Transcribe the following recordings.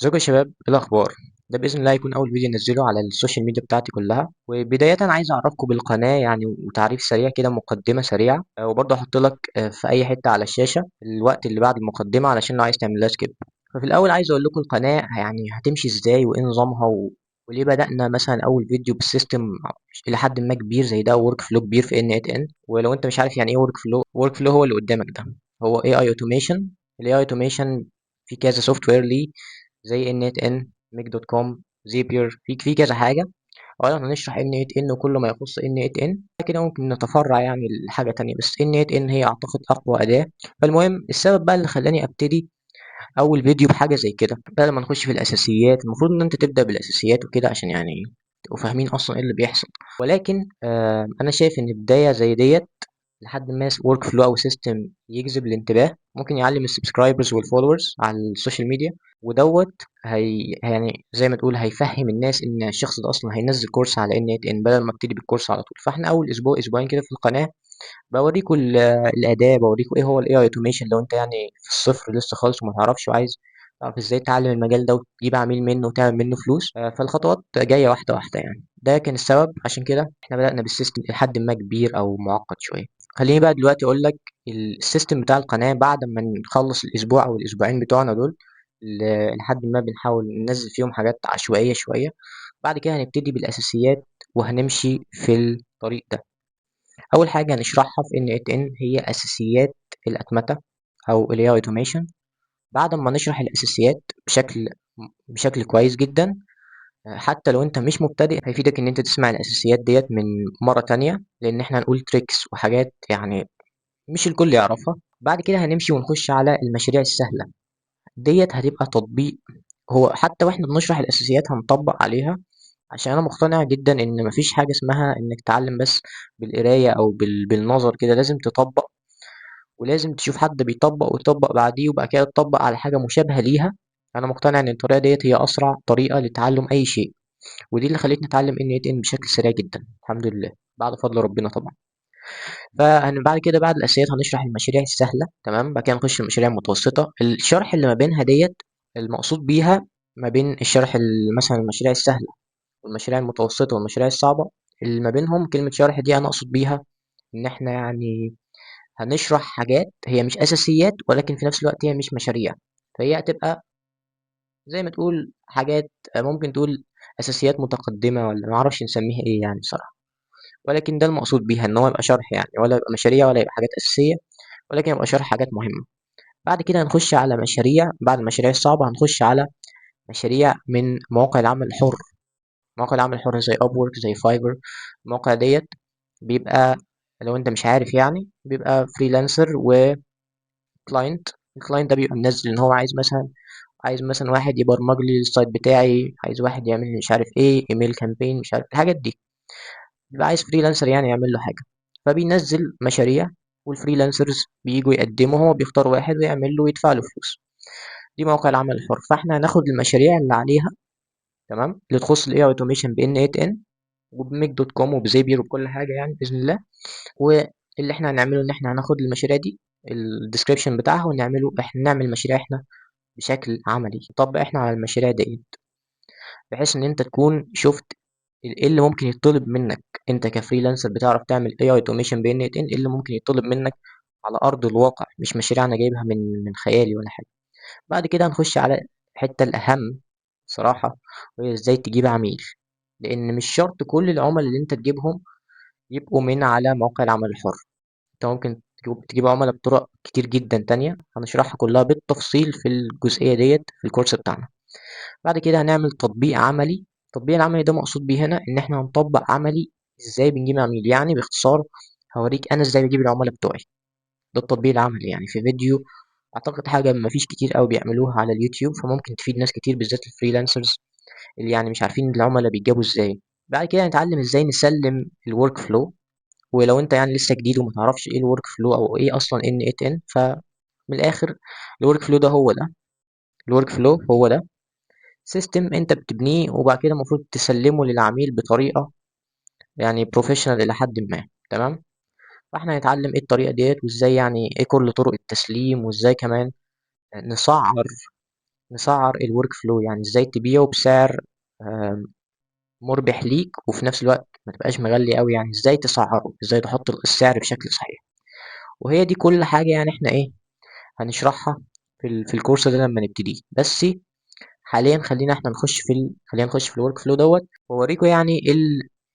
ازيكم يا شباب، ايه الاخبار؟ ده باذن الله يكون اول فيديو انزله على السوشيال ميديا بتاعتي كلها. وبدايه عايز اعرفكم بالقناه يعني، وتعريف سريع كده، مقدمه سريعه. وبرضه احط لك في اي حته على الشاشه الوقت اللي بعد المقدمه علشان لو عايز تعمل لها سكيب. ففي الاول عايز اقول لكم القناه يعني هتمشي ازاي وايه نظامها وليه بدأنا مثلا أول فيديو بالسيستم إلى حد ما كبير زي ده، ورك فلو كبير في N8N. ولو أنت مش عارف يعني إيه ورك فلو هو اللي قدامك ده هو AI automation. ال AI automation في كذا سوفت وير ليه، زي N8N، ميك دوت كوم، زيبير، في كذا حاجة. أولا هنشرح N8N وكل ما يخص N8N، بعد كده ممكن نتفرع يعني لحاجة تانية، بس N8N هي أعتقد أقوى أداة. فالمهم السبب بقى اللي خلاني أبتدي أول فيديو بحاجة زي كده بدل ما نخش في الأساسيات. المفروض إن أنت تبدأ بالأساسيات وكده عشان يعني تبقوا فاهمين أصلا إيه اللي بيحصل. ولكن أنا شايف إن بداية زي ديت لحد ما ورك فلو او سيستم يجذب الانتباه، ممكن يعلم السبسكرايبرز والفولورز على السوشيال ميديا. ودوت يعني زي ما تقول هيفهم الناس ان الشخص ده اصلا هينزل كورس على ان بدل ما ابتدي بالكورس على طول. فاحنا اول اسبوع اسبوعين كده في القناه بوريكم الاداه، بوريكم ايه هو الاي اوتوميشن لو انت يعني في الصفر لسه خالص وما تعرفش وعايز تعرف ازاي تعلم المجال ده وتجيب عميل منه وتعمل منه فلوس. فالخطوات جايه واحده واحده يعني. ده كان السبب عشان كده احنا بدأنا بالسيستم لحد ما كبير او معقد شويه. خليني بقى دلوقتي اقول لك السيستم بتاع القناه بعد ما نخلص الاسبوع او الاسبوعين بتوعنا دول. لحد ما بنحاول ننزل فيهم حاجات عشوائيه شويه. بعد كده هنبتدي بالاساسيات وهنمشي في الطريق ده. أول حاجة هنشرحها في N8N هي أساسيات الأتمتة أو ال AI automation. بعد ما نشرح الأساسيات بشكل كويس جدا، حتى لو أنت مش مبتدئ هيفيدك إن أنت تسمع الأساسيات ديت من مرة تانية، لأن إحنا هنقول تريكس وحاجات يعني مش الكل يعرفها. بعد كده هنمشي ونخش على المشاريع السهلة ديت، هتبقى تطبيق. هو حتى واحنا بنشرح الأساسيات هنطبق عليها، عشان أنا مقتنع جدا إن مفيش حاجة اسمها إنك تتعلم بس بالقراية أو بالنظر كده. لازم تطبق، ولازم تشوف حد بيطبق وتطبق بعديه وبعد كده تطبق على حاجة مشابهة ليها. أنا مقتنع إن الطريقة ديت هي أسرع طريقة لتعلم أي شيء، ودي اللي خلتني أتعلم N8N بشكل سريع جدا الحمد لله، بعد فضل ربنا طبعا. بعد كده بعد الأساسيات هنشرح المشاريع السهلة، تمام. بعد كده نخش المشاريع المتوسطة. الشرح اللي ما بينها ديت المقصود بيها ما بين الشرح مثلا المشاريع السهلة والمشاريع المتوسطة والمشاريع الصعبة، اللي ما بينهم كلمة شرح دي أنا أقصد بيها إن إحنا يعني هنشرح حاجات هي مش أساسيات ولكن في نفس الوقت هي مش مشاريع. فهي هتبقى زي ما تقول حاجات ممكن تقول أساسيات متقدمة، ولا معرفش نسميها إيه يعني بصراحة. ولكن ده المقصود بيها إن هو يبقى شرح يعني، ولا يبقى مشاريع ولا يبقى حاجات أساسية، ولكن يبقى شرح حاجات مهمة. بعد كده هنخش على مشاريع. بعد المشاريع الصعبة هنخش على مشاريع من مواقع العمل الحر. مواقع العمل الحر زي أبورك زي فايبر. المواقع ديت بيبقى، لو انت مش عارف يعني، بيبقى فريلانسر وكلاينت. الكلاينت ده بيبقى منزل ان هو عايز مثلا واحد يبرمج لي السايت بتاعي، عايز واحد يعمل لي مش عارف ايه، ايميل كامبين، مش عارف الحاجات دي. بيبقى عايز فريلانسر يعني يعمل له حاجه، فبينزل مشاريع والفريلانسرز بييجوا يقدموا، هو بيختار واحد ويعمل له ويدفع له فلوس. دي موقع العمل الحر. فاحنا هناخد المشاريع اللي عليها، تمام، اللي تخص الاي اوتوميشن بان 8 ان وبميك دوت كوم وبزيبير وبكل حاجه يعني باذن الله. واللي احنا هنعمله ان احنا هناخد المشاريع دي الديسكريبشن بتاعها ونعمله احنا، نعمل مشاريع احنا بشكل عملي، نطبق احنا على المشاريع دي، بحيث ان انت تكون شفت ايه اللي ممكن يطلب منك انت كفريلانسر بتعرف تعمل اي اوتوميشن بين ايه اللي ممكن يطلب منك على ارض الواقع، مش مشاريع انا جايبها من خيالي ولا حاجه. بعد كده هنخش على الحته الاهم صراحه، وهي ازاي تجيب عميل. لان مش شرط كل العملاء اللي انت تجيبهم يبقوا من على موقع العمل الحر. انت ممكن تجيب عملاء بطرق كتير جدا تانية هنشرحها كلها بالتفصيل في الجزئية ديت في الكورس بتاعنا. بعد كده هنعمل تطبيق عملي. التطبيق العملي ده مقصود بيه هنا ان احنا هنطبق عملي ازاي بنجيب عميل، يعني باختصار هوريك انا ازاي بجيب العملاء بتوعي. ده التطبيق العملي يعني في فيديو، اعتقد حاجة مفيش كتير قوي بيعملوها على اليوتيوب، فممكن تفيد ناس كتير بالذات الفريلانسرز اللي يعني مش عارفين العملاء بيتجابوا ازاي. بعد كده هنتعلم ازاي نسلم الورك فلو. ولو انت يعني لسه جديد وما تعرفش ايه الورك فلو او ايه اصلا N8N، فمن الاخر الورك فلو ده هو ده. الورك فلو هو ده سيستم انت بتبنيه وبعد كده المفروض تسلمه للعميل بطريقه يعني بروفيشنال الى حد ما، تمام. فاحنا هنتعلم ايه الطريقه ديت، وازاي يعني ايه كل طرق التسليم، وازاي كمان نسعر نسعر الورك فلو، يعني ازاي تبيعه بسعر آم، مربح ليك، وفي نفس الوقت ما تبقاش مغلي قوي. يعني ازاي تسعره، ازاي تحط السعر بشكل صحيح. وهي دي كل حاجة يعني احنا ايه هنشرحها في الكورس ده لما نبتدي. بس حاليا خلينا نخش في الورك فلو دوت، واوريكم يعني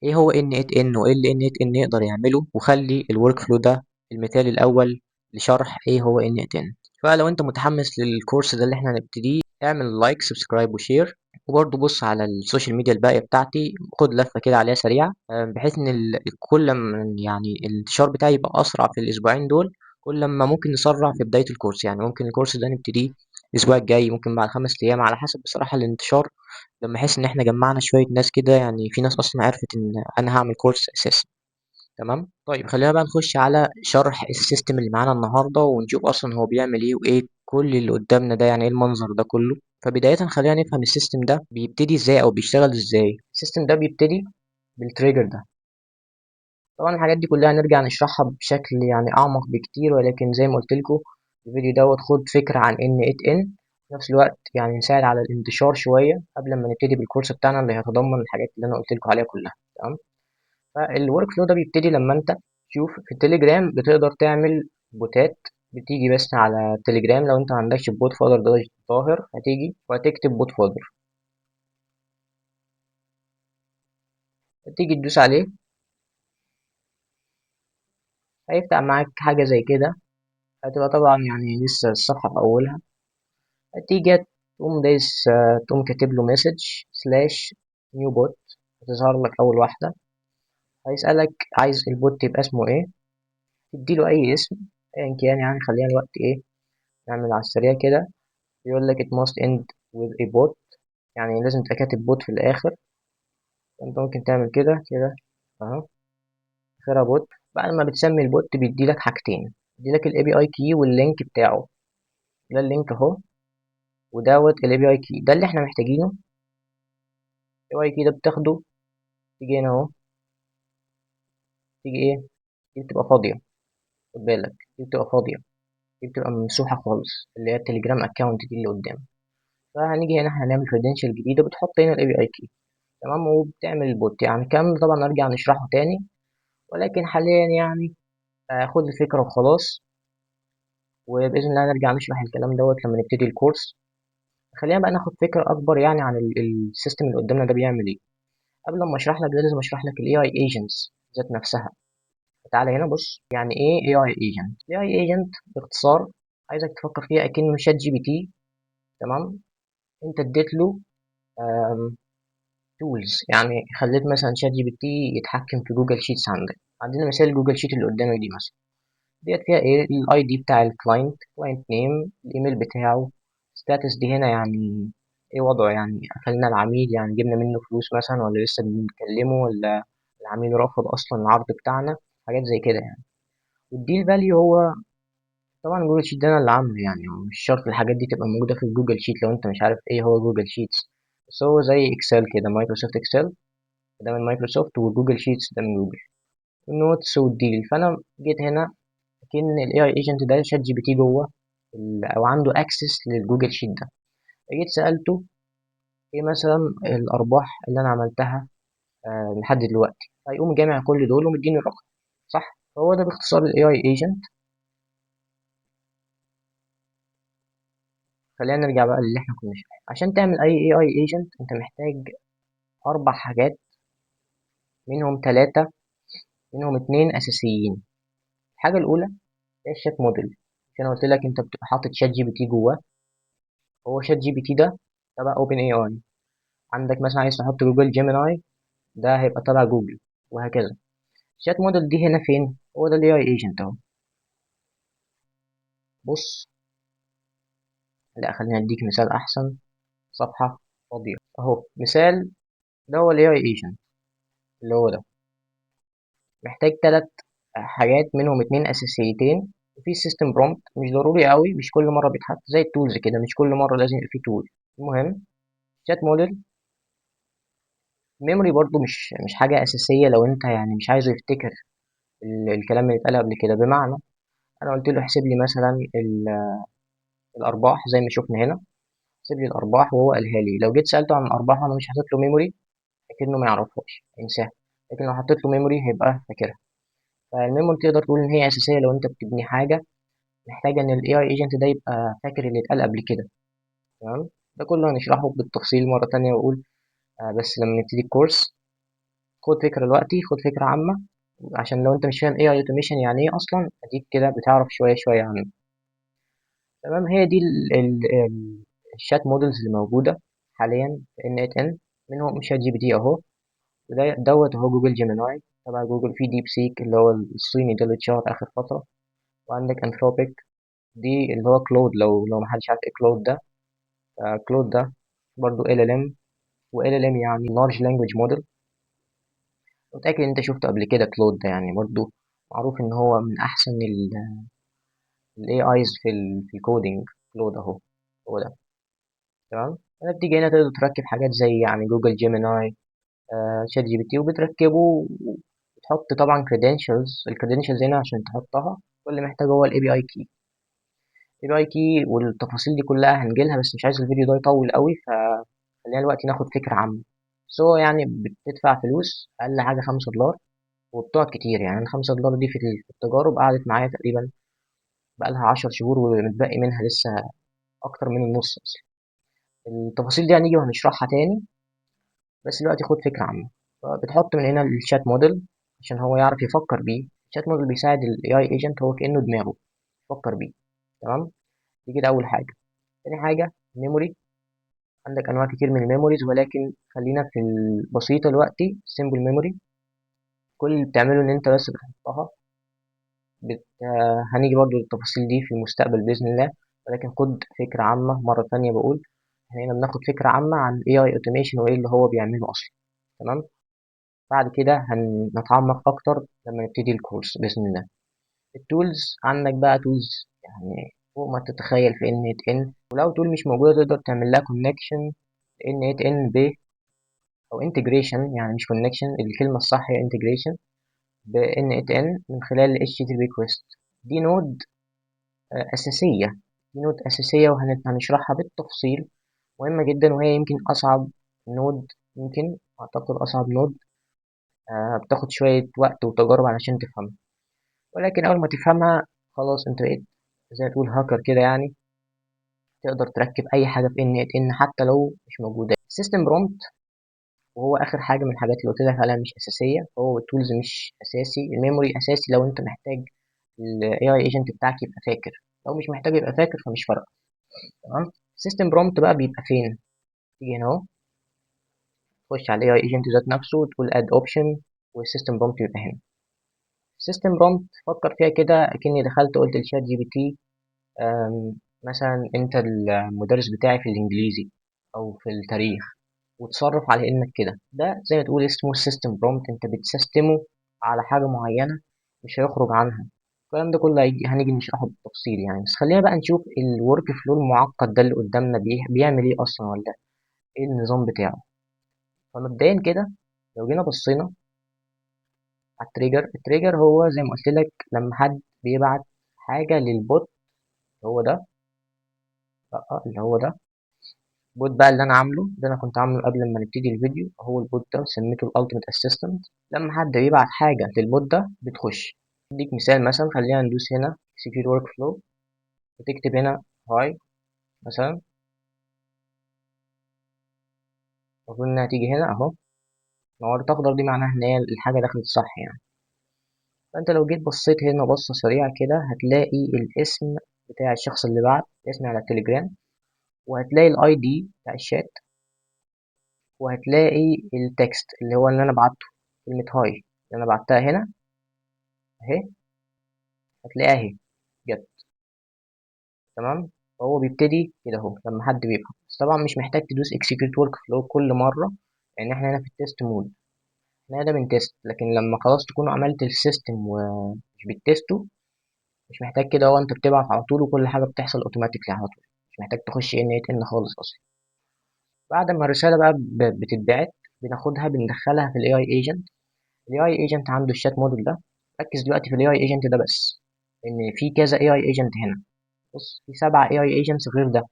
ايه هو ان ات ان وايه اللي ان ات ان يقدر يعمله، وخلي الورك فلو ده المثال الاول لشرح ايه هو ان ات ان. فلو انت متحمس للكورس ده اللي احنا هنبتديه، اعمل لايك سبسكرايب وشير، وبرضه بص على السوشيال ميديا الباقية بتاعتي، خد لفة كده عليها سريعة، بحيث ان كل ما يعني الانتشار بتاعي يبقى اسرع في الاسبوعين دول، كل ما ممكن نسرع في بداية الكورس. يعني ممكن الكورس ده نبتديه الأسبوع الجاي، ممكن بعد 5 أيام، على حسب بصراحة الانتشار. لما أحس إن إحنا جمعنا شوية ناس كده، يعني في ناس أصلا عرفت إن أنا هعمل كورس أساسا. تمام. طيب خلينا بقى نخش على شرح السيستم اللي معانا النهاردة، ونشوف أصلا هو بيعمل إيه، وإيه كل اللي قدامنا ده، يعني إيه المنظر ده كله. فبداية خلينا نفهم السيستم ده بيبتدي إزاي أو بيشتغل إزاي. السيستم ده بيبتدي بالتريجر ده. طبعا الحاجات دي كلها نرجع نشرحها بشكل يعني أعمق بكتير، ولكن زي ما قلت لكم الفيديو دوت خد فكرة عن ان ات ان، في نفس الوقت يعني نساعد على الانتشار شوية قبل ما نبتدي بالكورس بتاعنا اللي هيتضمن الحاجات اللي أنا قلت لكم عليها كلها. تمام. فالورك فلو ده بيبتدي لما أنت تشوف في التليجرام بتقدر تعمل بوتات. بتيجي بس على التليجرام، لو أنت ما عندكش بوت فودر ده ظاهر، هتيجي وهتكتب بوت فودر، هتيجي تدوس عليه، هيفتح معاك حاجة زي كده. هتبقى طبعا يعني لسه الصفحة في أولها. هتيجي تقوم دايس تقوم كاتب له مسج سلاش نيو بوت، هتظهر لك أول واحدة. هيسألك عايز البوت يبقى اسمه ايه، تديله أي اسم أيا كان. يعني خلينا الوقت ايه نعمل على السريع كده. يقول لك it must end with a bot، يعني لازم تبقى كاتب بوت في الآخر. انت ممكن تعمل كده كده اهو، آخرها بوت. بعد ما بتسمي البوت بيديلك حاجتين، بيديلك ال API key واللينك بتاعه. ده اللينك اهو، ودوت ال API key ده اللي احنا محتاجينه. ال API key ده بتاخده، تيجي هنا اهو، تيجي ايه، دي بتبقى فاضية. خد بالك دي بتبقى فاضية، دي بتبقى ممسوحة خالص، اللي هي التليجرام اكونت دي اللي قدام. فهنيجي هنا هنعمل credential جديدة، بتحط هنا ال API key. تمام، وبتعمل البوت. يعني الكلام ده طبعا نرجع نشرحه تاني، ولكن حاليا يعني خد الفكرة وخلاص. وبإذن الله نرجع نشرح الكلام دوت لما نبتدي الكورس. خلينا بقى ناخد فكرة أكبر يعني عن السيستم اللي قدامنا ده بيعمل إيه. قبل ما أشرح لك ده لازم أشرح لك ال AI agents ذات نفسها. تعالى هنا بص، يعني إيه AI agent؟ ال AI agent باختصار عايزك تفكر فيها أكنه شات جي بي تي. تمام. أنت اديت له تولز، يعني خليت مثلا شات جي بي تي يتحكم في جوجل شيتس. عندنا مثال جوجل شيت اللي قدامك دي مثلا، ديت فيها ايه الاي دي بتاع الكلاينت، كلاينت نيم، الايميل بتاعه، ستاتس دي هنا يعني ايه وضعه، يعني قفلنا العميل يعني جبنا منه فلوس مثلا، ولا لسه بنكلمه، ولا العميل رفض اصلا العرض بتاعنا، حاجات زي كده يعني. والدي الفاليو هو طبعا جوجل شيت ده انا اللي عامله، يعني هو مش شرط الحاجات دي تبقى موجوده في جوجل شيت لو انت مش عارف ايه هو جوجل شيتس. بس هو زي اكسل كده، مايكروسوفت اكسل ده من مايكروسوفت، وجوجل شيتس ده من جوجل. النوتس والديل، فانا جيت هنا كأن ال AI agent ده شات جي بي تي جوه او عنده اكسس للجوجل شيت ده. جيت سألته ايه مثلا الارباح اللي انا عملتها لحد دلوقتي، هيقوم جامع كل دول ومديني الرقم. صح، هو ده باختصار ال AI agent. خلينا نرجع بقى للي احنا كنا شايفينه. عشان تعمل اي AI agent انت محتاج 4 حاجات، منهم 3، منهم 2 اساسيين. الحاجة الاولى هي الشات موديل. عشان قلت لك انت بتبقى حاطط شات جي بي تي جواه، هو شات جي بي تي ده تبع اوبن اي اي. عندك مثلا عايز تحط جوجل جيميناي، ده هيبقى تبع جوجل، وهكذا. الشات موديل دي هنا فين، هو ده الاي اي ايجنت اهو. بص، لا خلينا اديك مثال احسن. صفحه فاضيه اهو، مثال، ده هو الاي اي ايجنت اللي هو ده. محتاج 3 حاجات، منهم 2 اساسيتين. وفي سيستم برومبت مش ضروري قوي، مش كل مره بيتحط، زي التولز كده مش كل مره لازم يبقى فيه تول. المهم شات موديل. ميموري برضو مش حاجه اساسيه لو انت يعني مش عايزه يفتكر الكلام اللي اتقال قبل كده. بمعنى انا قلت له احسب لي مثلا الارباح زي ما شفنا هنا، احسب لي الارباح، وهو قالها لي. لو جيت سالته عن الارباح وانا مش حاطط له ميموري، اكنه ما يعرفهاش، ينساها. لكن لو حطيت له ميموري هيبقى فاكرها. فالميموري تقدر تقول ان هي اساسيه لو انت بتبني حاجه محتاجه ان الاي اي ايجنت ده يبقى فاكر اللي اتقال قبل كده. تمام. ده كله هنشرحه بالتفصيل مره تانية، واقول بس لما نبتدي الكورس. خد فكره دلوقتي، خد فكره عامه، عشان لو انت مش فاهم اي اي اوتوميشن يعني ايه اصلا، اديك كده بتعرف شويه شويه عنه. تمام. هي دي الشات مودلز اللي موجوده حاليا في ان ات ان. منهم شات جي بي تي اهو، وده دوت هو جوجل جيميناي تبع جوجل. في ديب سيك اللي هو الصيني ده اللي اتشهر اخر فتره. وعندك انثروبيك، دي اللي هو كلود. لو محدش عارف ايه كلود ده، كلود ده برضو ال ال ام. و ال ال ام يعني لارج لانجويج موديل. متأكد ان انت شفته قبل كده. كلود ده يعني برضو معروف ان هو من احسن الاي ايز في الكودينج. كلود اهو، هو ده. تمام. انا بتيجي هنا تقدر تركب حاجات زي يعني جوجل جيميناي، شات جي بي تي، وبتركبه وتحط طبعا كريدنشالز. الكريدنشالز هنا عشان تحطها كل اللي محتاجه هو الاي بي اي كي. الاي بي اي كي والتفاصيل دي كلها هنجيلها، بس مش عايز الفيديو ده يطول قوي، فخلينا دلوقتي ناخد فكرة عامة. بس هو يعني بتدفع فلوس أقل حاجة $5، وبتقعد كتير. يعني $5 دي في التجارب قعدت معايا تقريبا بقالها 10 شهور، ومتبقي منها لسه أكتر من النص أصلا. التفاصيل دي هنيجي وهنشرحها تاني، بس دلوقتي خد فكرة عامة. بتحط من هنا الشات موديل عشان هو يعرف يفكر بيه. الشات موديل بيساعد ال AI agent، هو كأنه دماغه يفكر بيه. تمام. دي كده أول حاجة. تاني حاجة ميموري. عندك أنواع كتير من الميموريز، ولكن خلينا في البسيطة دلوقتي. سيمبل ميموري، كل اللي بتعمله إن أنت بس بتحطها. هنيجي برضو للتفاصيل دي في المستقبل بإذن الله، ولكن خد فكرة عامة مرة تانية. بقول إحنا هنا بناخد فكرة عامة عن ال AI automation وإيه اللي هو بيعمله أصلا. تمام. بعد كده هنتعمق أكتر لما نبتدي الكورس بإذن الله. التولز عندك بقى تولز يعني فوق ما تتخيل في ان ات ان. ولو تول مش موجودة تقدر تعمل لها كونكشن ان ات ان ب، او انتجريشن. يعني مش كونكشن، الكلمة الصح هي انتجريشن ب ان ات ان من خلال ال HTTP request. دي نود أساسية. دي نود أساسية وهنشرحها بالتفصيل. مهمة جدا، وهي يمكن أصعب نود. يمكن أعتقد أصعب نود. بتاخد شوية وقت وتجارب علشان تفهمها، ولكن أول ما تفهمها خلاص أنت بقيت زي ما تقول هاكر كده يعني. تقدر تركب أي حاجة في إن إت إن حتى لو مش موجودة. سيستم برومبت، وهو آخر حاجة من الحاجات اللي قلت لك عليها مش أساسية. هو التولز مش أساسي. الميموري أساسي لو أنت محتاج ال AI agent بتاعك يبقى فاكر. لو مش محتاج يبقى فاكر فمش فارقة. تمام. سيستم برومبت بقى بيبقى فين؟ تيجي هنا أهو، تخش على ال AI agent ذات نفسه وتقول add option، والسيستم برومبت يبقى هنا. السيستم برومبت فكر فيها كده أكني دخلت قلت لشات جي بي تي مثلا انت المدرس بتاعي في الانجليزي او في التاريخ، وتصرف على انك كده. ده زي ما تقول اسمه السيستم برومبت. انت بتسيستمه على حاجه معينه مش هيخرج عنها. الكلام ده كله هنيجي نشرحه بالتفصيل يعني. بس خلينا بقى نشوف الورك فلو المعقد ده اللي قدامنا بيعمل ايه اصلا، ولا ايه النظام بتاعه. فمبدئيا كده لو جينا بصينا على التريجر. التريجر هو زي ما قلت لك لما حد بيبعت حاجه للبوت. هو ده، اللي هو ده البوت بقى اللي انا عامله ده. انا كنت عامله قبل ما نبتدي الفيديو. هو البوت ده سميته الالتيميت اسيستنت. لما حد بيبعت حاجه للبوت ده بتخش. اديك مثال، مثلا خلينا ندوس هنا execute ورك فلو، وتكتب هنا هاي مثلا. المفروض انها تيجي هنا اهو، نورت اخضر، دي معناها ان هي الحاجه دخلت صح يعني. فانت لو جيت بصيت هنا بصه سريعه كده هتلاقي الاسم بتاع الشخص اللي بعت اسمي على التليجرام، وهتلاقي الاي دي بتاع الشات، وهتلاقي التكست اللي هو اللي انا بعته، كلمه هاي اللي انا بعتها هنا اهي. هتلاقيها اهي جت. تمام. فهو بيبتدي كده اهو لما حد بيبقى. بس طبعا مش محتاج تدوس اكسكيوت ورك فلو كل مره، لان احنا هنا في التيست مود. احنا ده بنتست، لكن لما خلاص تكون عملت السيستم ومش بتستو مش محتاج كده. هو انت بتبعت على طول وكل حاجه بتحصل اوتوماتيكلي على طول. مش محتاج تخش ان اي ان خالص اصلا. بعد ما الرساله بقى بتتبعت، بناخدها بندخلها في الاي اي ايجنت. الاي اي ايجنت عنده الشات موديل ده. ركز دلوقتي في الاي اي ايجنت ده بس، ان في كذا اي اي ايجنت هنا. بص في 7 AI agents غير ده.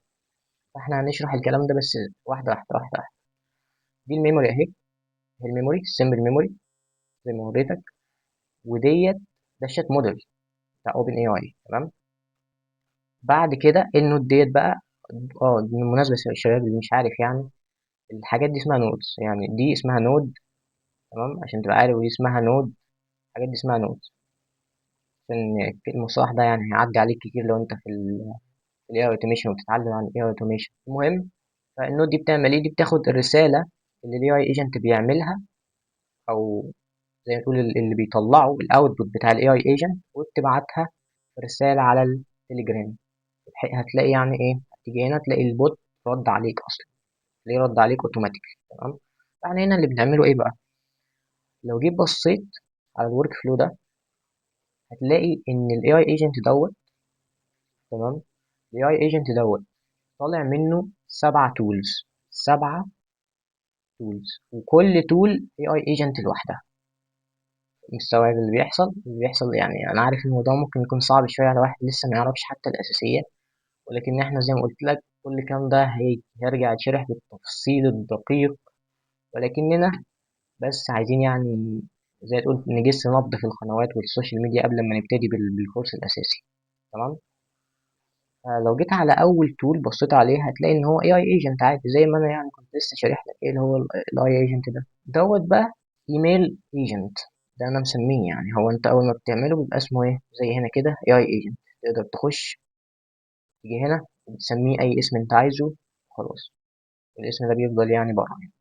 فاحنا هنشرح الكلام ده بس واحده واحده واحده واحده. دي الميموري اهي، هي الميموري السمبل ميموري زي ما وريتك. وديت ده الشات موديل بتاع اوبن اي اي. تمام. بعد كده النود ديت بقى، بالمناسبه يا شباب اللي مش عارف يعني، الحاجات دي اسمها نودز، يعني دي اسمها نود. تمام، عشان تبقى عارف، ودي اسمها نود. الحاجات دي اسمها نود. عشان المصطلح ده يعني هيعدي عليك كتير لو انت في الاي اي اوتوميشن وبتتعلم عن الاي اي اوتوميشن. المهم، فالنود دي بتعمل ايه؟ دي بتاخد الرساله اللي الاي اي ايجنت بيعملها، او زي ما تقول اللي بيطلعه الاوتبوت بتاع الاي اي ايجنت، وبتبعتها رساله على التليجرام. هتلاقي يعني ايه، هتيجي هنا تلاقي البوت رد عليك اصلا، تلاقيه رد عليك اوتوماتيكلي. تمام. يعني هنا اللي بنعمله ايه بقى؟ لو جيت بصيت على الورك فلو ده، هتلاقي ان الاي اي ايجنت دوت. تمام. الاي اي ايجنت دوت طالع منه 7 تولز، 7 تولز، وكل تول اي اي ايجنت لوحدها. مستوعب اللي بيحصل يعني؟ انا عارف الموضوع ممكن يكون صعب شويه على واحد لسه ما يعرفش حتى الاساسيات، ولكن احنا زي ما قلت لك كل الكلام ده هيرجع يتشرح بالتفصيل الدقيق. ولكننا بس عايزين يعني زي تقول نجس نبض في القنوات والسوشيال ميديا قبل ما نبتدي بالكورس الاساسي. تمام. لو جيت على اول تول بصيت عليه، هتلاقي ان هو اي اي ايجنت عادي، زي ما انا يعني كنت لسه شارح لك ايه اللي هو الاي ايجنت ده دوت بقى. ايميل ايجنت ده انا مسميه، يعني هو انت اول ما بتعمله بيبقى اسمه ايه زي هنا كده اي اي ايجنت. تقدر تخش تيجي هنا وتسميه اي اسم انت عايزه، خلاص الاسم ده بيفضل يعني بره يعني.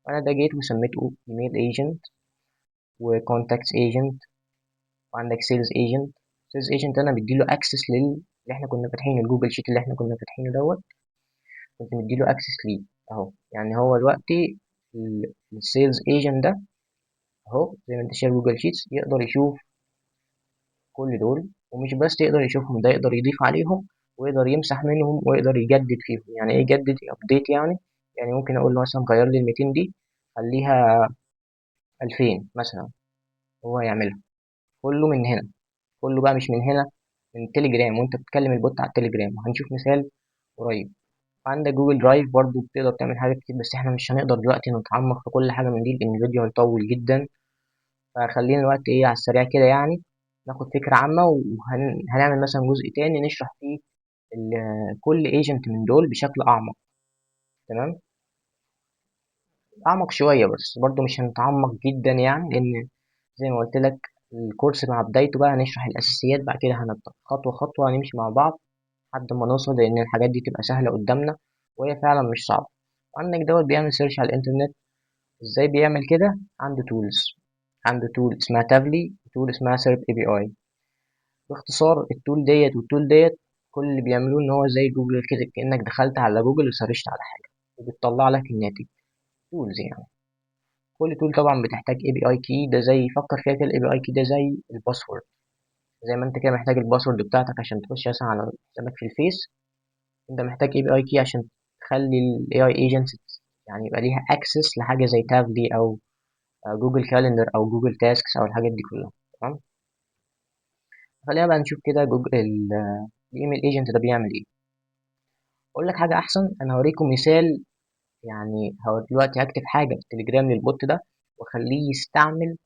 انا ده جيت وسميته ايميل ايجنت، وكونتاكتس ايجنت، وعندك سيلز ايجنت. سيلز ايجنت انا بديله اكسس اللي احنا كنا فاتحين الجوجل شيت اللي احنا كنا فاتحينه دوت، كنت مديله اكسس ليه اهو. يعني هو دلوقتي السيلز ايجنت ده اهو، زي ما انت شايف جوجل شيتس، يقدر يشوف كل دول، ومش بس يقدر يشوفهم، ده يقدر يضيف عليهم ويقدر يمسح منهم ويقدر يجدد فيهم. يعني ايه يجدد؟ ابديت يعني ممكن اقول له مثلا غير لي ال 200 دي، خليها 2000 مثلا، هو يعملها كله من هنا. كله بقى مش من هنا، من تليجرام، وانت بتكلم البوت على التليجرام. وهنشوف مثال قريب. عندك جوجل درايف برضو بتقدر تعمل حاجات كتير، بس احنا مش هنقدر دلوقتي نتعمق في كل حاجة من دي لأن الفيديو هيطول جدا. فخلينا الوقت ايه على السريع كده يعني، ناخد فكرة عامة، وهنعمل مثلا جزء تاني نشرح فيه كل ايجنت من دول بشكل أعمق. تمام. أعمق شوية بس برضو مش هنتعمق جدا يعني، لأن زي ما قلت لك الكورس مع بدايته بقى هنشرح الأساسيات، بعد كده هنبدأ خطوة خطوة هنمشي مع بعض لحد ما نوصل، لأن الحاجات دي تبقى سهلة قدامنا وهي فعلا مش صعبة. وعندك دوت بيعمل سيرش على الإنترنت. ازاي بيعمل كده؟ عنده تولز، عنده تول اسمها تافلي، تول اسمها سيرب اي بي اي. باختصار التول ديت والتول ديت كل اللي بيعملوه ان هو زي جوجل كده، كأنك دخلت على جوجل وسرشت على حاجة وبتطلع لك الناتج. تولز يعني. كل تول طبعا بتحتاج اي بي اي كي، ده زي فكر فيها كده، الاي بي اي كي ده زي الباسورد. زي ما انت كده محتاج الباسورد بتاعتك عشان تخش مثلا على حسابك في الفيس، انت محتاج اي بي اي كي عشان تخلي الاي اي ايجنتس يعني يبقى ليها اكسس لحاجه زي تافلي او جوجل كالندر او جوجل تاسكس او الحاجات دي كلها. تمام. خلينا بقى نشوف كده جوجل الايميل ايجنت ده بيعمل ايه. اقول لك حاجه احسن، انا هوريكم مثال. يعني هو دلوقتي هكتب حاجه في التليجرام للبوت ده واخليه يستعمل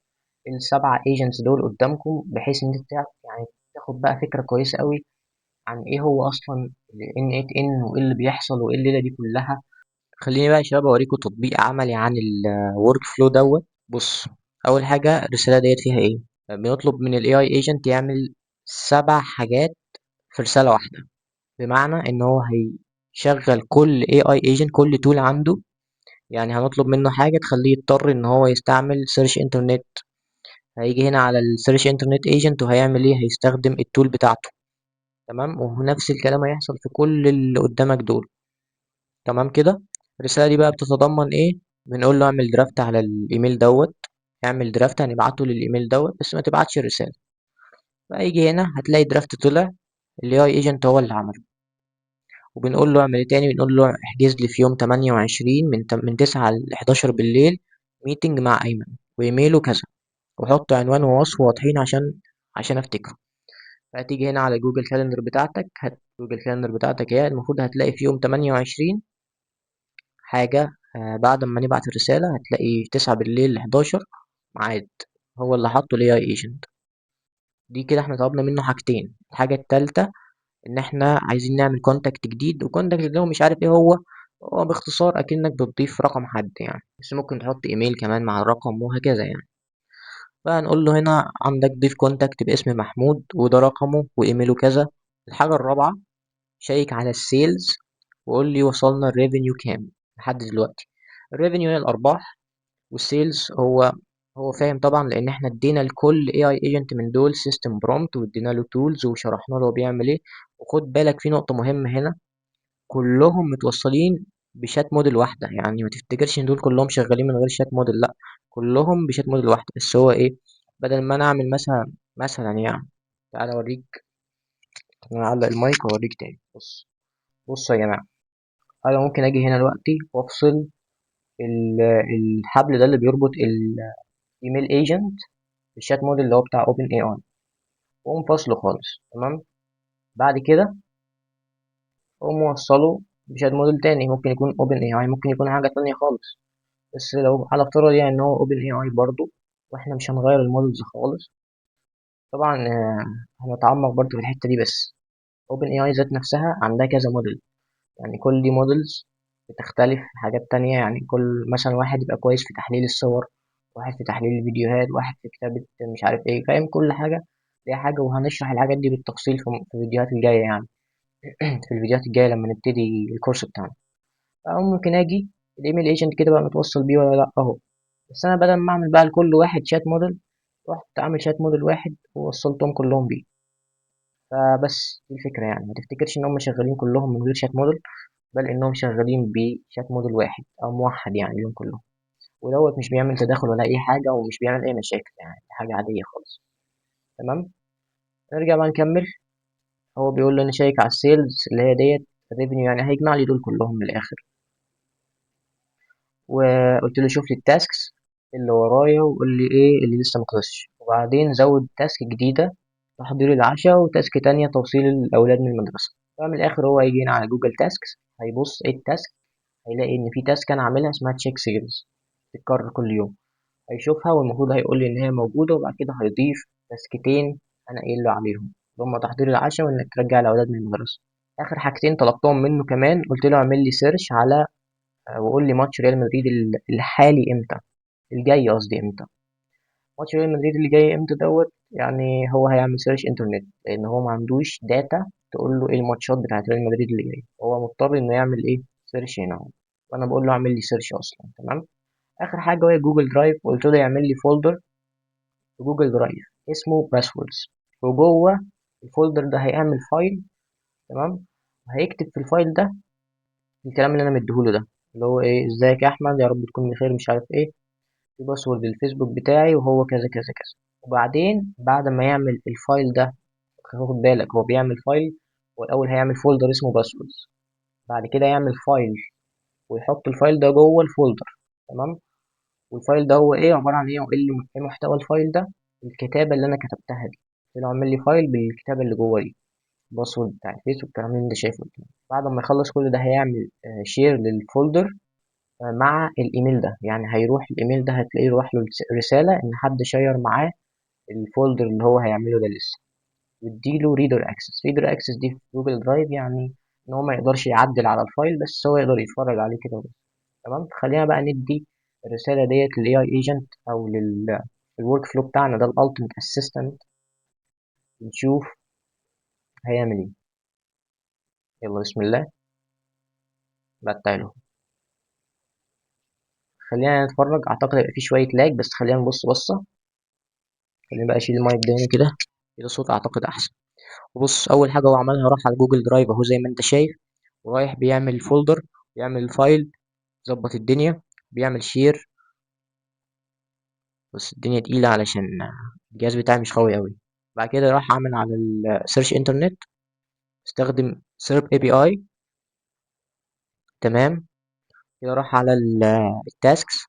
ال7 ايجنتس دول قدامكم، بحيث ان انت يعني تاخد بقى فكره كويسه قوي عن ايه هو اصلا ال N8N وايه اللي بيحصل وايه الليله دي كلها. خليني بقى يا شباب اوريكم تطبيق عملي عن الورك فلو دوت. بص، اول حاجه الرساله ديت فيها ايه؟ بنطلب من الاي اي ايجنت يعمل 7 حاجات في رساله واحده. بمعنى ان هو هيشغل كل اي اي ايجنت، كل تول عنده. يعني هنطلب منه حاجه تخليه يضطر ان هو يستعمل سيرش انترنت. هيجي هنا على السيرش انترنت ايجنت وهيعمل ايه؟ هيستخدم التول بتاعته. تمام. ونفس الكلام هيحصل في كل اللي قدامك دول. تمام كده. الرسالة دي بقى بتتضمن ايه؟ بنقول له اعمل درافت على الايميل دوت. اعمل درافت هنبعته للايميل دوت، بس ما تبعتش الرسالة. فيجي هنا هتلاقي درافت طلع، اللي اي ايجنت هو اللي عمله. وبنقول له اعمل ايه تاني؟ بنقول له احجز لي في يوم 28 من 9 ل 11 بالليل ميتنج مع ايمن، وايميله كذا، وحط عنوان ووصف واضحين عشان افتكره. فهتيجي هنا على جوجل كالندر بتاعتك، جوجل كالندر بتاعتك اهي، المفروض هتلاقي في يوم 28 حاجة، بعد ما نبعت الرسالة هتلاقي 9 بالليل 11 ميعاد، هو اللي حطه ال AI agent. دي كده احنا طلبنا منه حاجتين. الحاجة التالتة ان احنا عايزين نعمل كونتاكت جديد، وكونتاكت ده مش عارف ايه هو. هو باختصار اكنك بتضيف رقم حد يعني، بس ممكن تحط ايميل كمان مع الرقم وهكذا يعني. فهنقول له هنا عندك ضيف كونتاكت باسم محمود وده رقمه وايميله كذا. الحاجة الرابعة، شيك على السيلز وقول لي وصلنا الريفينيو كام لحد دلوقتي. الريفينيو هي الارباح، والسيلز هو فاهم طبعا، لان احنا ادينا لكل اي اي ايجنت من دول سيستم برومبت وادينا له تولز وشرحنا له هو بيعمل ايه. وخد بالك في نقطة مهمة هنا، كلهم متوصلين بشات موديل واحدة، يعني ما تفتكرش ان دول كلهم شغالين من غير شات موديل، لا، كلهم بشات موديل واحدة. بس هو ايه، بدل ما انا اعمل مثلا يعني، تعالى اوريك، انا اعلق المايك واوريك تاني. بصوا يا جماعة، انا ممكن اجي هنا دلوقتي وافصل الحبل ده اللي بيربط الايميل ايجنت بالشات موديل اللي هو بتاع اوبن اي اي، واقوم فاصله خالص. تمام. بعد كده اقوم موصله بشات موديل تاني، ممكن يكون اوبن اي اي، ممكن يكون حاجة تانية خالص. بس لو على افتراض يعني ان هو اوبن اي اي برضه، واحنا مش هنغير المودلز خالص. طبعا هنتعمق برضه في الحتة دي. بس اوبن اي اي ذات نفسها عندها كذا موديل، يعني كل دي مودلز بتختلف في حاجات تانية. يعني كل مثلا واحد يبقى كويس في تحليل الصور، واحد في تحليل الفيديوهات، واحد في كتابة مش عارف ايه، فاهم؟ كل حاجة ليها حاجة، وهنشرح الحاجات دي بالتفصيل في الفيديوهات الجاية يعني. في الفيديوهات الجاية لما نبتدي الكورس بتاعنا. أو ممكن أجي الإيميل ايجنت كده بقى متوصل بيه ولا لأ أهو. بس أنا بدل ما أعمل بقى لكل واحد شات موديل، رحت عامل شات موديل واحد ووصلتهم كلهم بيه. فبس دي الفكرة يعني، ما تفتكرش إن هم شغالين كلهم من غير شات موديل، بل إنهم شغالين بشات موديل واحد أو موحد يعني ليهم كلهم. ودوت مش بيعمل تداخل ولا أي حاجة، ومش بيعمل أي مشاكل، يعني حاجة عادية خالص. تمام. نرجع بقى نكمل. هو بيقول لي أنا شايك على السيلز اللي هي ديت الريفينيو، يعني هيجمع لي دول كلهم من الآخر. وقلت له شوف لي التاسكس اللي ورايا وقول لي ايه اللي لسه مخلصش، وبعدين زود تاسك جديدة تحضير العشاء، وتاسك تانية توصيل الأولاد من المدرسة. فمن الآخر هو هيجي هنا على جوجل تاسكس، هيبص ايه التاسك، هيلاقي إن في تاسك أنا عاملها اسمها تشيك سيلز، بتتكرر كل يوم. هيشوفها والمفروض هيقول لي إن هي موجودة، وبعد كده هيضيف تاسكتين أنا قايل له عليهم، اللي هما تحضير العشاء وإنك ترجع الأولاد من المدرسة. آخر حاجتين طلبتهم منه كمان، قلت له اعمل لي سيرش على وقول لي ماتش ريال مدريد الحالي امتى، الجاي قصدي امتى. ماتش ريال مدريد اللي جاي امتى دوت، يعني هو هيعمل سيرش انترنت، لان هو ما عندوش داتا تقول له ايه الماتشات بتاعت ريال مدريد اللي جاي، هو مضطر انه يعمل ايه، سيرش هنا اهو. وانا بقول له اعمل لي سيرش اصلا. تمام. اخر حاجه هي جوجل درايف، قلت له يعمل لي فولدر في جوجل درايف اسمه باسوردز، وجوه الفولدر ده هيعمل فايل. تمام. وهيكتب في الفايل ده الكلام اللي انا مديهوله ده، اللي هو ايه، ازيك يا احمد، يا رب تكون بخير، مش عارف ايه، في باسورد الفيسبوك بتاعي وهو كذا كذا كذا. وبعدين بعد ما يعمل الفايل ده، خد بالك هو بيعمل فايل، والأول هيعمل فولدر اسمه باسوردز، بعد كده يعمل فايل ويحط الفايل ده جوه الفولدر. تمام. والفايل ده هو ايه، عبارة عن ايه، وايه ايه محتوى الفايل ده، الكتابة اللي انا كتبتها دي. قلت له اعمل لي فايل بالكتابة اللي جوه دي، الباسورد بتاع الفيس والكلام اللي انت شايفه قدامك. بعد ما يخلص كل ده هيعمل شير للفولدر مع الايميل ده، يعني هيروح الايميل ده هتلاقيه راح له رسالة ان حد شير معاه الفولدر اللي هو هيعمله ده لسه، واديله ريدر اكسس. ريدر اكسس دي في جوجل درايف يعني ان هو ما يقدرش يعدل على الفايل، بس هو يقدر يتفرج عليه كده بس. تمام. خلينا بقى ندي الرسالة ديت للاي اي ايجنت او للورك فلو بتاعنا ده الالتيميت اسيستنت، نشوف هيعمل ايه. يلا بسم الله. بتاعه، خلينا نتفرج. اعتقد هيبقى في شوية لاج، بس خلينا نبص بصة. خلينا بقى اشيل المايك ده هنا كده، كده الصوت اعتقد احسن. وبص، اول حاجة هو عملها راح على جوجل درايف اهو زي ما انت شايف، ورايح بيعمل الفولدر، بيعمل الفايل، ظبط الدنيا، بيعمل شير. بس الدنيا تقيلة علشان الجهاز بتاعي مش قوي قوي. بعد كده راح عامل على السيرش انترنت، استخدم سيرب اي بي اي. تمام. كده راح على التاسكس.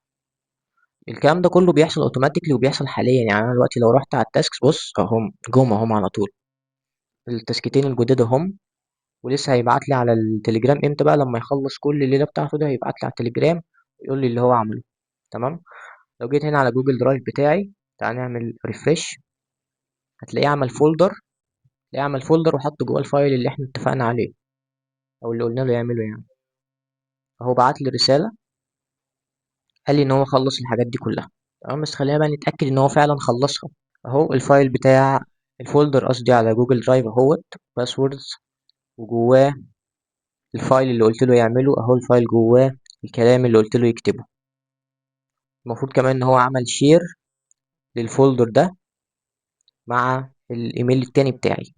الكلام ده كله بيحصل اوتوماتيكلي وبيحصل حاليا، يعني انا دلوقتي لو رحت على التاسكس، بص اهم جم اهم على طول التاسكتين الجداد اهم. ولسه هيبعت لي على التليجرام امتى بقى؟ لما يخلص كل الليله بتاعته ده هيبعت لي على التليجرام ويقول لي اللي هو عمله. تمام. لو جيت هنا على جوجل درايف بتاعي، تعال نعمل ريفرش، هتلاقيه عمل فولدر. تلاقيه عمل فولدر وحطه جوه الفايل اللي احنا اتفقنا عليه، او اللي قلنا له يعمله يعني. اهو بعت لي رساله، قال لي ان هو خلص الحاجات دي كلها. تمام، بس خلينا بقى نتاكد ان هو فعلا خلصها. اهو الفايل بتاع الفولدر قصدي على جوجل درايف اهوت، باسوردز، وجواه الفايل اللي قلت له يعمله. اهو الفايل جواه الكلام اللي قلت له يكتبه. المفروض كمان ان هو عمل شير للفولدر ده مع الايميل التاني بتاعي.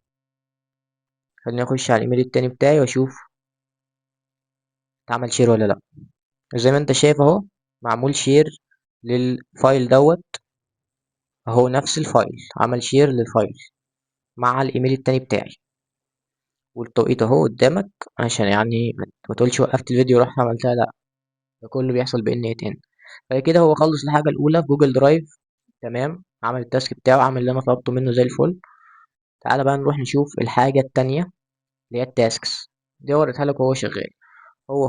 خليني اخش على الايميل التاني بتاعي واشوف اتعمل شير ولا لا. زي ما انت شايف اهو، معمول شير للفايل دوت. اهو نفس الفايل، عمل شير للفايل مع الايميل التاني بتاعي، والتوقيت اهو قدامك، عشان يعني ما تقولش وقفت الفيديو ورحت عملتها، لا، ده كله بيحصل بان ات ان. فكده هو خلص الحاجه الاولى في جوجل درايف. تمام، عمل التاسك بتاعه، عمل اللي انا طلبته منه زي الفل. تعالى بقى نروح نشوف الحاجه التانية اللي هي التاسكس. دي وريتها لك وهو شغال. هو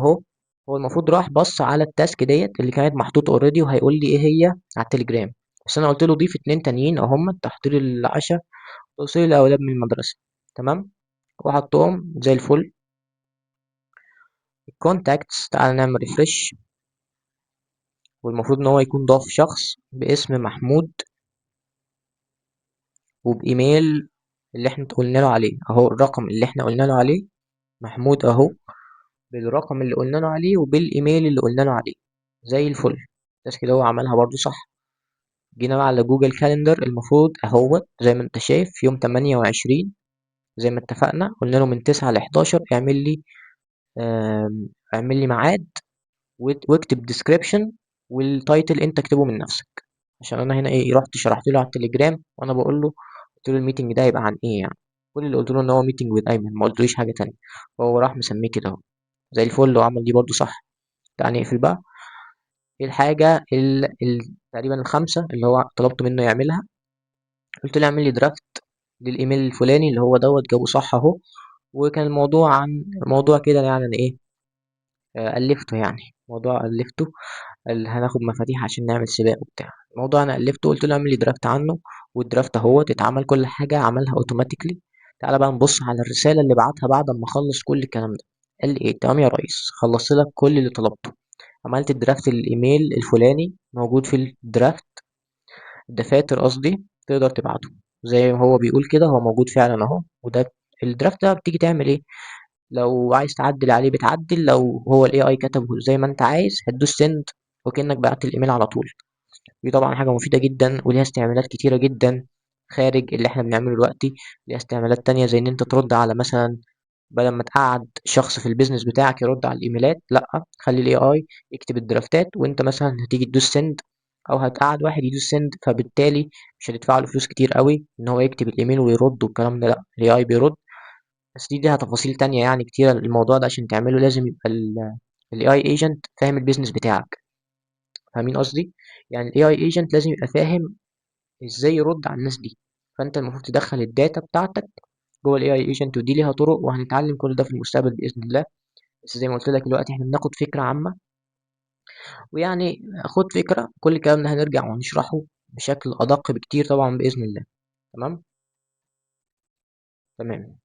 هو المفروض راح بص على التاسك ديت اللي كانت محطوطه اوريدي، وهيقول لي ايه هي على التليجرام. بس انا قلت له ضيف اتنين تانيين اهم: تحضير العشاء، توصيل الاولاد من المدرسه. تمام، وحطهم زي الفل. الكونتاكتس، تعال نعمل ريفرش، والمفروض ان هو يكون ضاف شخص باسم محمود وبايميل اللي احنا قلنا له عليه. اهو الرقم اللي احنا قلنا له عليه، محمود اهو بالرقم اللي قلنا له عليه وبالايميل اللي قلنا له عليه، زي الفل. بس كده هو عملها برضو صح. جينا بقى على جوجل كالندر، المفروض اهو زي ما انت شايف يوم 28، زي ما اتفقنا قلنا له من 9 ل 11 اعمل لي ميعاد، واكتب ديسكريبشن والتايتل انت اكتبه من نفسك. عشان انا هنا ايه، رحت شرحت له على التليجرام وانا بقول له، قلت له الميتنج ده هيبقى عن ايه يعني. كل اللي قلت له ان هو ميتنج وذ ايمن، ما قلتلوش حاجه تانية. فهو راح مسميه كده اهو زي الفل، وعمل دي برضو صح. تعالى نقفل بقى. ايه الحاجه تقريبا الخامسه اللي هو طلبت منه يعملها؟ قلت له اعمل لي درافت للايميل الفلاني اللي هو دوت، جابه صح اهو. وكان الموضوع عن موضوع كده يعني أنا ايه، الفته يعني، موضوع الفته. هناخد مفاتيح عشان نعمل سباق وبتاع. الموضوع انا الفته، قلت له اعمل لي درافت عنه، والدرافت اهو اتعمل، كل حاجه عملها اوتوماتيكلي. تعالى بقى نبص على الرساله اللي بعتها بعد ما اخلص كل الكلام ده. قال لي ايه؟ تمام يا ريس، خلصت لك كل اللي طلبته، عملت الدرافت الايميل الفلاني موجود في الدرافت، الدفاتر قصدي، تقدر تبعته زي ما هو بيقول كده، هو موجود فعلا اهو. وده الدرافت ده بتيجي تعمل ايه؟ لو عايز تعدل عليه بتعدل، لو هو الاي اي كتبه زي ما انت عايز هتدوس سند، وكأنك بعت الايميل على طول. دي طبعا حاجة مفيدة جدا وليها استعمالات كتيرة جدا خارج اللي احنا بنعمله دلوقتي. ليها استعمالات تانية زي ان انت ترد على مثلا، بدل ما تقعد شخص في البيزنس بتاعك يرد على الايميلات، لا، خلي الاي اي يكتب الدرافتات، وانت مثلا هتيجي تدوس سند، او هتقعد واحد يدوس سند، فبالتالي مش هتدفع له فلوس كتير قوي ان هو يكتب الايميل ويرد والكلام ده، لا، الاي اي بيرد. بس دي ليها تفاصيل تانية يعني كتيرة. الموضوع ده عشان تعمله لازم يبقى الاي اي ايجنت فاهم البيزنس بتاعك. فاهمين قصدي؟ يعني الاي اي ايجنت لازم يبقى فاهم ازاي يرد على الناس دي. فانت المفروض تدخل الداتا بتاعتك جوه الاي اي ايجنت، ودي ليها طرق وهنتعلم كل ده في المستقبل باذن الله. بس زي ما قلت لك دلوقتي احنا بناخد فكره عامه، ويعني خد فكره، كل الكلام ده هنرجع ونشرحه بشكل ادق بكتير طبعا باذن الله. تمام. تمام.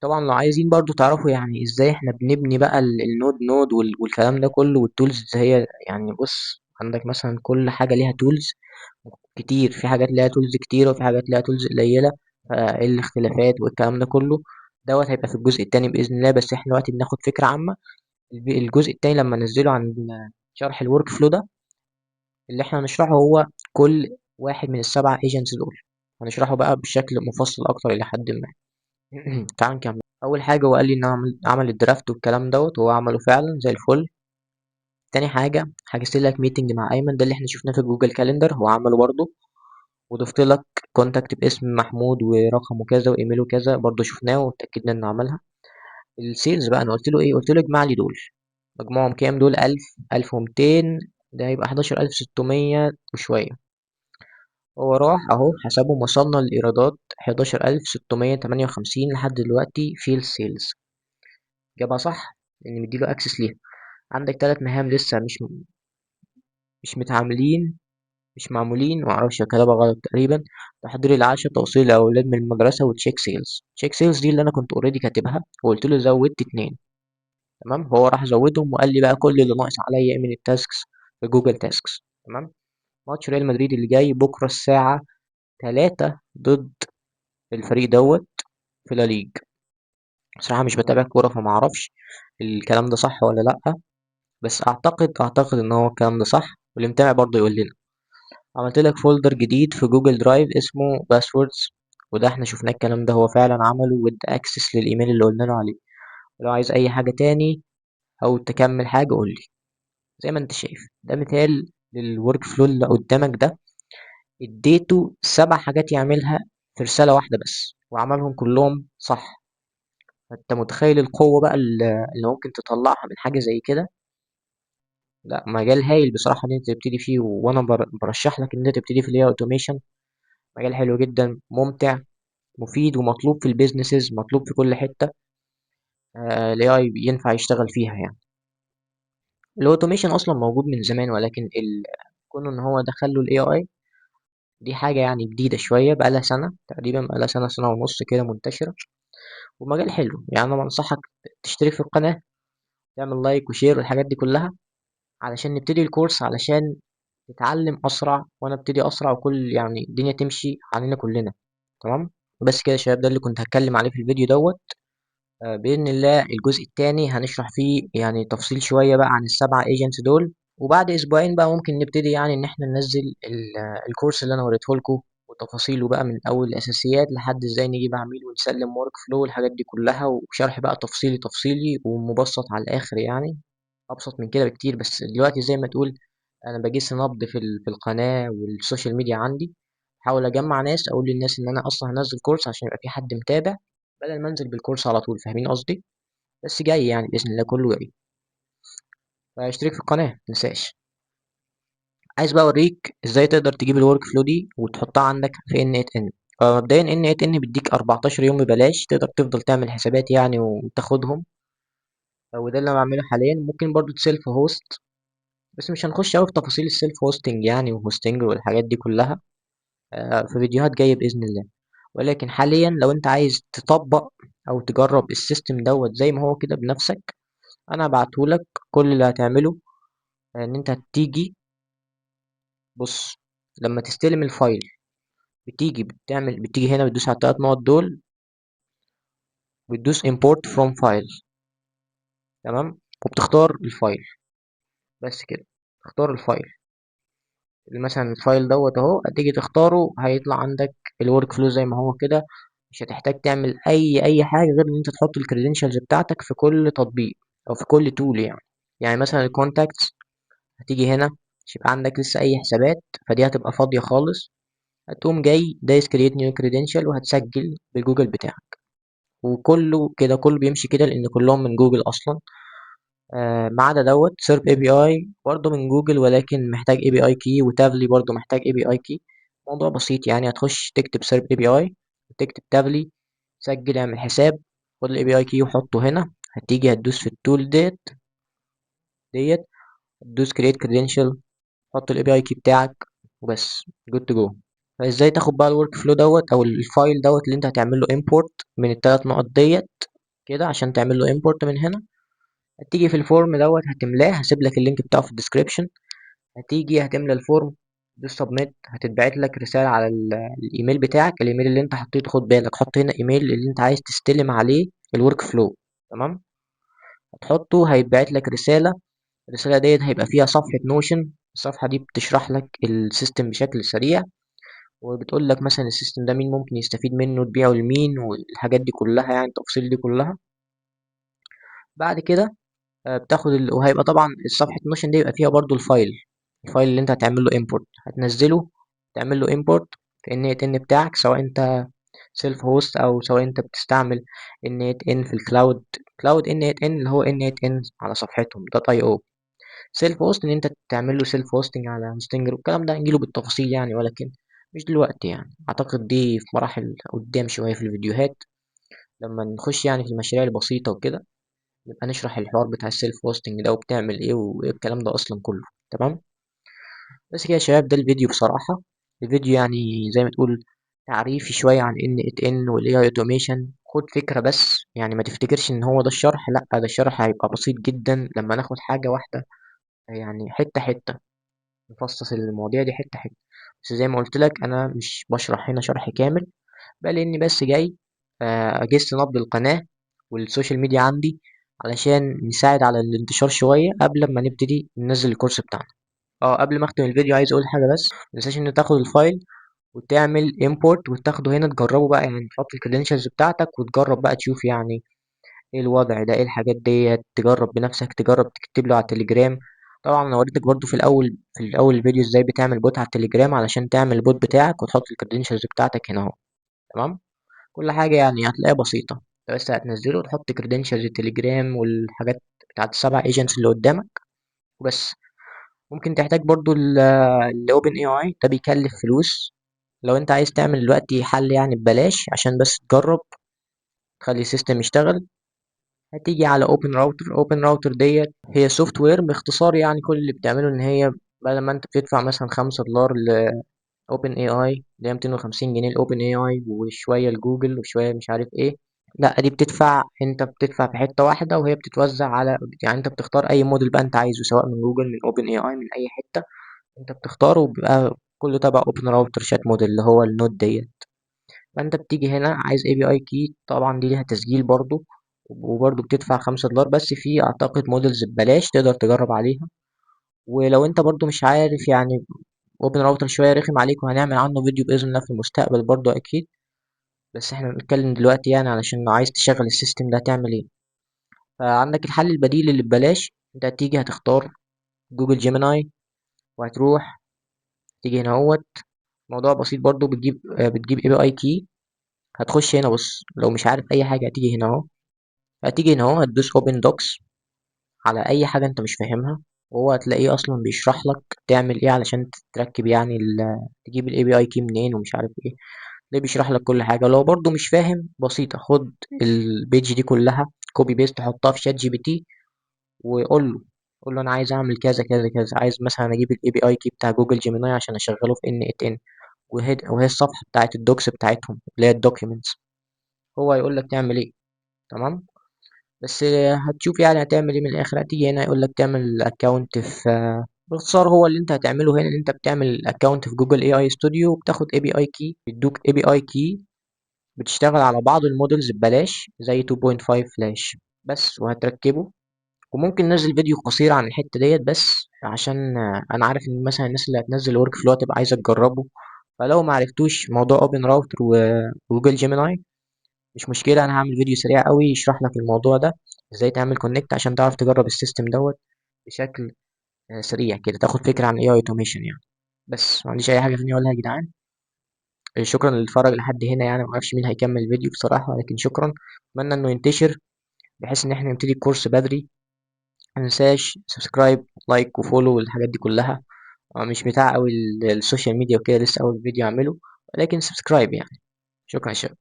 طبعا لو عايزين برضو تعرفوا يعني ازاي احنا بنبني بقى النود نود والكلام ده كله والتولز، هي يعني بص، عندك مثلا كل حاجه ليها تولز كتير، في حاجات ليها تولز كتيرة وفي حاجات ليها تولز قليلة. فايه الاختلافات والكلام ده كله دوت هيبقى في الجزء التاني بإذن الله. بس احنا دلوقتي بناخد فكرة عامة. الجزء التاني لما ننزله عن شرح الورك فلو ده، اللي احنا هنشرحه هو كل واحد من السبع ايجنتس دول، هنشرحه بقى بشكل مفصل اكتر الى حد ما. تعال نكمل. اول حاجه هو قال لي ان أنا عمل الدرافت والكلام دوت، وهو عمله فعلا زي الفل. تاني حاجه حجزت لك ميتنج مع ايمن، ده اللي احنا شفناه في جوجل كالندر، هو عمله برضه. وضفت لك كونتاكت باسم محمود ورقمه كذا وايميله كذا، برضه شفناه واتاكدنا انه عملها. السيلز بقى انا قلت له ايه؟ قلت له اجمع لي دول، مجموعهم كام دول؟ 1000، 1200، ده هيبقى 11600 وشويه. هو راح اهو حسبهم، وصلنا للإيرادات 11658 لحد دلوقتي فيل سيلز. جابها صح لأن مديله أكسس ليها. عندك 3 مهام لسه مش متعاملين، مش معمولين، معرفش كتابة غلط تقريبا. تحضير العشاء، توصيل الأولاد من المدرسة، وتشيك سيلز. تشيك سيلز دي اللي أنا كنت اوريدي كاتبها وقلت له زودت 2. تمام، هو راح زودهم وقال لي بقى كل اللي ناقص عليا من التاسكس في جوجل تاسكس. تمام. ماتش ريال مدريد اللي جاي بكرة الساعة 3 ضد الفريق دوت في لا ليج. بصراحة مش بتابع كورة فما اعرفش الكلام ده صح ولا لأ، بس أعتقد إن هو الكلام ده صح، واللي متابع برضه يقول لنا. عملت لك فولدر جديد في جوجل درايف اسمه باسوردز، وده احنا شفناه الكلام ده هو فعلا عمله وادى اكسس للايميل اللي قلنا له عليه. ولو عايز اي حاجة تاني او تكمل حاجة قول لي. زي ما انت شايف ده مثال للورك فلو اللي قدامك ده. اديته 7 حاجات يعملها في رسالة واحدة بس، وعملهم كلهم صح. فانت متخيل القوة بقى اللي ممكن تطلعها من حاجة زي كده. لا، مجال هايل بصراحة ان انت تبتدي فيه، وانا برشح لك ان انت تبتدي في الاي اوتوميشن. مجال حلو جدا، ممتع، مفيد، ومطلوب في البيزنسز، مطلوب في كل حتة. ال AI ينفع يشتغل فيها يعني. الاوتوميشن اصلا موجود من زمان، ولكن كونه ان هو دخل له ال AI دي حاجة يعني جديدة شوية، بقالها سنة تقريبا، بقالها سنة سنة ونص كده منتشرة. ومجال حلو يعني. أنا بنصحك تشترك في القناة، تعمل لايك وشير والحاجات دي كلها، علشان نبتدي الكورس، علشان نتعلم أسرع وأنا ابتدي أسرع، وكل يعني الدنيا تمشي علينا كلنا. تمام. بس كده يا شباب، ده اللي كنت هتكلم عليه في الفيديو دوت. بإذن الله الجزء التاني هنشرح فيه يعني تفصيل شوية بقى عن ال7 ايجنتس دول. وبعد أسبوعين بقى ممكن نبتدي يعني إن احنا ننزل الكورس اللي أنا وريته لكم، وتفاصيله بقى من أول الأساسيات لحد إزاي نجيب عميل ونسلم ورك فلو والحاجات دي كلها، وشرح بقى تفصيلي ومبسط على الآخر يعني. أبسط من كده بكتير، بس دلوقتي زي ما تقول أنا بجس نبض في القناة والسوشيال ميديا عندي. بحاول أجمع ناس أقول للناس إن أنا أصلا هنزل كورس عشان يبقى في حد متابع، بدل ما انزل بالكورس على طول. فاهمين قصدي؟ بس جاي يعني باذن الله كله جاي. فاشترك في القناه متنساش. عايز بقى اوريك ازاي تقدر تجيب الورك فلو دي وتحطها عندك في ان 8 ان. مبدئيا ان 8 ان بيديك 14 يوم ببلاش، تقدر تفضل تعمل حسابات يعني وتاخدهم. وده اللي انا بعمله حاليا. ممكن برضو تسيلف هوست، بس مش هنخش قوي في تفاصيل السيلف هوستنج يعني وهوستنج والحاجات دي كلها في فيديوهات جايه باذن الله. ولكن حاليا لو انت عايز تطبق او تجرب السيستم دوت زي ما هو كده بنفسك، انا هبعتهولك. كل اللي هتعمله ان انت هتيجي، بص، لما تستلم الفايل بتيجي هنا بتدوس على ال3 نقط دول، بتدوس import from file. تمام، وبتختار الفايل. بس كده، تختار الفايل. مثلا الفايل دوت اهو، هتيجي تختاره هيطلع عندك الورك فلو زي ما هو كده. مش هتحتاج تعمل اي حاجه غير ان انت تحط الكريدنشالز بتاعتك في كل تطبيق او في كل تول يعني. يعني مثلا الكونتاكتس، هتيجي هنا مش هيبقى عندك لسه اي حسابات، فدي هتبقى فاضيه خالص. هتقوم جاي دايس create new credential وهتسجل بالجوجل بتاعك. وكله كده، كله بيمشي كده لان كلهم من جوجل اصلا. ما عدا دوت سيرب اي بي اي برضه من جوجل، ولكن محتاج اي بي اي كي، وتافلي برضه محتاج اي بي اي كي. موضوع بسيط يعني، هتخش تكتب سيرب اي بي اي وتكتب تافلي، سجل اعمل حساب، خد الاي بي اي كي وحطه هنا. هتيجي هتدوس في التول ديت تدوس create credential، حط الاي بي اي كي بتاعك، وبس جود تو جو. فازاي تاخد بقى الورك فلو دوت او الفايل دوت اللي انت هتعمل له امبورت من ال3 نقط ديت كده، عشان تعمل له امبورت من هنا. هتيجي في الفورم دوت هتملاه، هسيب لك اللينك بتاعه في الديسكريبشن. هتيجي هتملى الفورم، تدوس سبميت، هتتبعت لك رسالة على الايميل بتاعك، الايميل اللي انت حطيته. خد بالك، حط هنا ايميل اللي انت عايز تستلم عليه الورك فلو. تمام، هتحطه هيتبعت لك رسالة. الرسالة ديت هيبقى فيها صفحة نوشن. الصفحة دي بتشرح لك السيستم بشكل سريع، وبتقول لك مثلا السيستم ده مين ممكن يستفيد منه، تبيعه لمين، والحاجات دي كلها يعني التفاصيل دي كلها. بعد كده وهيبقى طبعا صفحة نوشن دي يبقى فيها برضو الفايل اللي انت هتعمل له import، هتنزله، تعمل له import في ان بتاعك، سواء انت سيلف هوست او سواء انت بتستعمل ان في الكلاود. كلاود ان اللي هو ان على صفحتهم دوت اي او. سيلف هوست ان انت تعمل له سيلف هوستنج على هوستنجر، والكلام ده هنجيله بالتفاصيل يعني. ولكن مش دلوقتي يعني، اعتقد دي في مراحل قدام شويه في الفيديوهات، لما نخش يعني في المشاريع البسيطه وكده نبقى نشرح الحوار بتاع السيلف هوستنج ده وبتعمل ايه وايه الكلام ده اصلا كله. تمام. بس كده يا شباب، ده الفيديو بصراحه. الفيديو يعني زي ما تقول تعريفي شويه عن ان ات ان والاي اي اوتوميشن. خد فكره بس، يعني ما تفتكرش ان هو ده الشرح، لا ده الشرح هيبقى بسيط جدا لما ناخد حاجه واحده، يعني حته حته نفصص المواضيع دي حته حته. بس زي ما قلت لك انا مش بشرح هنا شرح كامل، بل اني بس جاي اجس نبض القناه والسوشيال ميديا عندي، علشان نساعد على الانتشار شويه قبل ما نبتدي ننزل الكورس بتاعنا. اه، قبل ما اختم الفيديو عايز اقول حاجه بس، متنساش ان تاخد الفايل وتعمل import وتاخده هنا تجربه بقى، يعني تحط الكريدنشالز بتاعتك وتجرب بقى تشوف يعني ايه الوضع ده، ايه الحاجات دي، تجرب بنفسك، تجرب تكتب له على التليجرام. طبعا انا وريتك برضو في الاول الفيديو ازاي بتعمل بوت على التليجرام علشان تعمل البوت بتاعك وتحط الكريدنشالز بتاعتك هنا اهو. تمام. كل حاجة يعني هتلاقيها بسيطة، انت بس هتنزله وتحط كريدنشالز التليجرام والحاجات بتاعت السبع ايجنتس اللي قدامك وبس. ممكن تحتاج برضو الاوبن اي اي، ده بيكلف فلوس. لو انت عايز تعمل دلوقتي حل يعني ببلاش عشان بس تجرب تخلي السيستم يشتغل، هتيجي على اوبن راوتر. اوبن راوتر ديت هي سوفت وير باختصار، يعني كل اللي بتعمله ان هي بدل ما انت بتدفع مثلا $5 لاوبن اي اي اللي هي 250 جنيه الاوبن اي اي وشويه لجوجل وشويه مش عارف ايه، لا دي بتدفع، انت بتدفع في حته واحده وهي بتتوزع على، يعني انت بتختار اي موديل بقى انت عايزه، سواء من جوجل من اوبن اي اي من اي حته انت بتختاره، وبيبقى كله تبع اوبن راوتر شات موديل اللي هو النود ديت. فانت بتيجي هنا عايز اي بي اي كي، طبعا دي ليها تسجيل برضو، وبرضو بتدفع $5 بس. في اعتقد موديلز ببلاش تقدر تجرب عليها. ولو انت برضو مش عارف يعني اوبن راوتر شويه رخم عليك، وهنعمل عنه فيديو باذن الله في المستقبل برضو اكيد، بس احنا بنتكلم دلوقتي يعني علشان لو عايز تشغل السيستم ده هتعمل ايه. فعندك الحل البديل اللي ببلاش، انت هتيجي هتختار جوجل جيميناي وهتروح تيجي هنا اهوت. موضوع بسيط برضو، بتجيب اي بي اي كي، هتخش هنا. بص لو مش عارف اي حاجه هتيجي هنا اهو، هتيجي هنا اهو هتدوس اوبن دوكس على اي حاجه انت مش فاهمها، وهو هتلاقيه اصلا بيشرح لك تعمل ايه علشان تركب يعني تجيب الاي بي اي كي منين ومش عارف ايه. ده بيشرح لك كل حاجه. لو برضو مش فاهم بسيطه، خد البيج دي كلها كوبي بيست تحطها في شات جي بي تي، وقول له قول له انا عايز اعمل كذا كذا كذا، عايز مثلا اجيب الاي بي اي كي بتاع جوجل جيميناي عشان اشغله في ان ات ان، وهي الصفحه بتاعت الدوكس بتاعتهم اللي هي الدوكيومنتس، هو هيقول لك تعمل ايه. تمام. بس هتشوف يعني هتعمل ايه من الاخر. هتيجي هنا يقول لك تعمل اكونت في، باختصار هو اللي انت هتعمله هنا ان انت بتعمل اكونت في جوجل اي اي ستوديو، وبتاخد اي بي اي كي، بيدوك اي بي اي كي بتشتغل على بعض المودلز ببلاش زي 2.5 فلاش بس، وهتركبه. وممكن ننزل فيديو قصير عن الحتة ديت بس عشان انا عارف ان مثلا الناس اللي هتنزل ورك فلو هتبقى عايزة تجربه. فلو ما عرفتوش موضوع اوبن راوتر وجوجل جيميناي مش مشكلة، أنا هعمل فيديو سريع قوي يشرح لك الموضوع ده، ازاي تعمل كونكت عشان تعرف تجرب السيستم دوت بشكل سريع كده، تاخد فكرة عن الاي اي اوتوميشن يعني. بس ما عنديش أي حاجة تانية أقولها يا جدعان. شكرا اللي اتفرج لحد هنا، يعني معرفش مين هيكمل الفيديو بصراحة، لكن شكرا. أتمنى إنه ينتشر بحيث إن احنا نبتدي الكورس بدري. متنساش سبسكرايب لايك وفولو والحاجات دي كلها. مش بتاع قوي السوشيال ميديا وكده، لسه أول فيديو أعمله، ولكن سبسكرايب يعني. شكرا يا شباب.